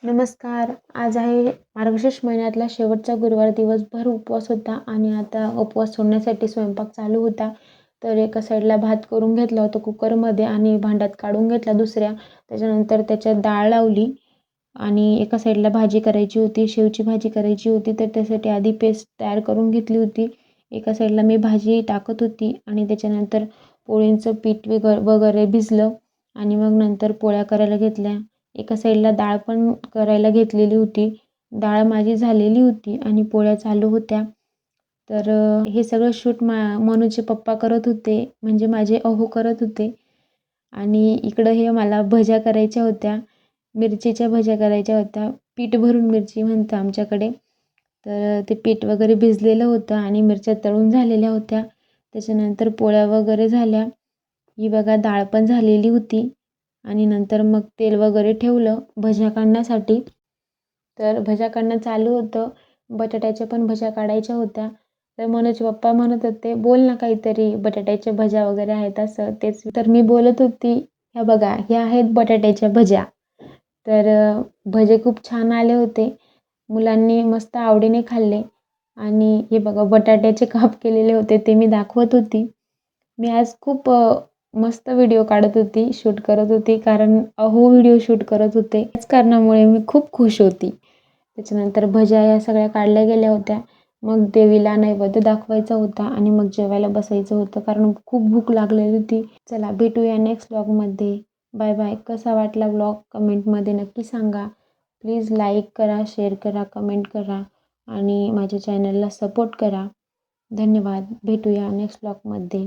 नमस्कार. आज आहे मार्गशीर्ष महिन्यातला शेवटचा गुरुवार. दिवसभर उपवास होता आणि आता उपवास सोडण्यासाठी स्वयंपाक चालू होता. तर एका साईडला भात करून घेतला होता कुकरमध्ये आणि भांड्यात काढून घेतला दुसऱ्या. त्याच्यानंतर त्याच्यात डाळ लावली आणि एका साईडला भाजी करायची होती, शेवची भाजी करायची होती. तर त्यासाठी आधी पेस्ट तयार करून घेतली होती. एका साईडला मी भाजी टाकत होती आणि त्याच्यानंतर पोळींचं पीठ वगैरे भिजलं आणि मग नंतर पोळ्या करायला घेतल्या. एका साईडला डाळ पण करायला घेतलेली होती. डाळ माझी झालेली होती आणि पोळ्या चालू होत्या. तर हे सगळं शूट मनूचे पप्पा करत होते, म्हणजे माझे अहो करत होते. आणि इकडं हे मला भज्या करायच्या होत्या, मिरचीच्या भज्या करायच्या होत्या. पीठ भरून मिरची म्हणतं आमच्याकडे. तर ते पीठ वगैरे भिजलेलं होतं आणि मिरच्या तळून झालेल्या होत्या. त्याच्यानंतर पोळ्या वगैरे झाल्या. ही बघा डाळ पण झालेली होती आणि नंतर मग तेल वगैरे ठेवलं भज्या काढण्यासाठी. तर भज्या काढणं चालू होतं. बटाट्याच्या पण भज्या काढायच्या होत्या. तर मनोजचे पप्पा म्हणत होते, बोल ना काहीतरी, बटाट्याच्या भज्या वगैरे आहेत असं. तेच तर मी बोलत होती. ह्या बघा, ह्या आहेत बटाट्याच्या भज्या. तर भजे खूप छान आले होते. मुलांनी मस्त आवडीने खाल्ले. आणि हे बघा बटाट्याचे काप केलेले होते ते मी दाखवत होती. मी आज खूप मस्त व्हिडिओ काढत होती, शूट करत होती, कारण अहो व्हिडिओ शूट करत होते. त्याच कारणामुळे मी खूप खुश होती. त्याच्यानंतर भज्या या सगळ्या काढल्या गेल्या होत्या. मग देवीला नैवेद्य दाखवायचा होता आणि मग जेवायला बसायचं होतं, कारण खूप भूक लागलेली होती. चला भेटूया नेक्स्ट व्लॉगमध्ये. Bye bye. कसा वाटला व्लॉग कमेंटमध्ये नक्की सांगा. प्लीज लाईक करा, शेअर करा, कमेंट करा आणि माझ्या चॅनलला सपोर्ट करा. धन्यवाद. भेटूया नेक्स्ट व्लॉगमध्ये.